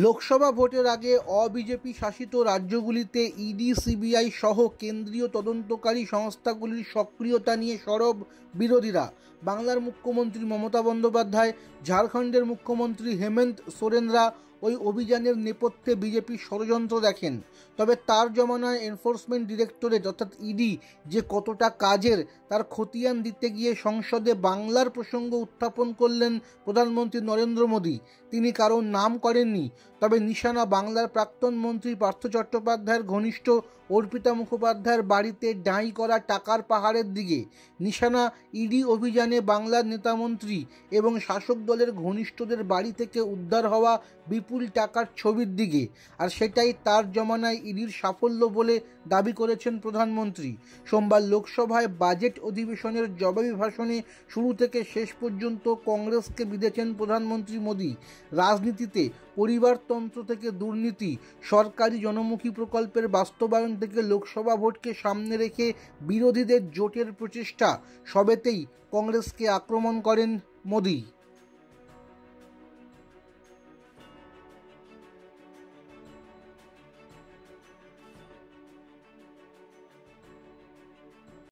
লোকসভা ভোটের আগে অবিজেপি শাসিত রাজ্যগুলিতে ইডি, সিবিআই সহ কেন্দ্রীয় তদন্তকারী সংস্থাগুলির সক্রিয়তা নিয়ে সরব বিরোধীরা। বাংলার মুখ্যমন্ত্রী মমতা বন্দ্যোপাধ্যায়, ঝাড়খণ্ডের মুখ্যমন্ত্রী হেমন্ত সোরেনরা ওই অভিযানের নেপথ্যে বিজেপির ষড়যন্ত্র দেখেন। তবে তার জমানায় এনফোর্সমেন্ট ডিরেক্টরেট অর্থাৎ ইডি যে কতটা কাজের তার খতিয়ান দিতে গিয়ে সংসদে বাংলার প্রসঙ্গ উত্থাপন করলেন প্রধানমন্ত্রী নরেন্দ্র মোদী। তিনি কারোর নাম করেননি, তবে নিশানা বাংলার প্রাক্তন মন্ত্রী পার্থ চট্টোপাধ্যায়ের ঘনিষ্ঠ অর্পিতা মুখোপাধ্যায়ের বাড়িতে ডাঁই করা টাকার পাহাড়ের দিকে। নিশানা ইডি অভিযানে বাংলার নেতামন্ত্রী এবং শাসক দলের ঘনিষ্ঠদের বাড়ি থেকে উদ্ধার হওয়া বিপুল টাকার ছবির দিকে। আর সেটাই তার জমানায় ইডির সাফল্য বলে দাবি করেছেন প্রধানমন্ত্রী। সোমবার লোকসভায় বাজেট অধিবেশনের জবাবি ভাষণে শুরু থেকে শেষ পর্যন্ত কংগ্রেসকে বিঁধেছেন প্রধানমন্ত্রী মোদী। রাজনীতিতে পরিবারতন্ত্র থেকে দুর্নীতি, সরকারি জনমুখী প্রকল্পের বাস্তবায়ন থেকে লোকসভা ভোটকে সামনে রেখে বিরোধীদের জোটের প্রচেষ্টা, সবেতেই কংগ্রেসকে আক্রমণ করেন মোদী।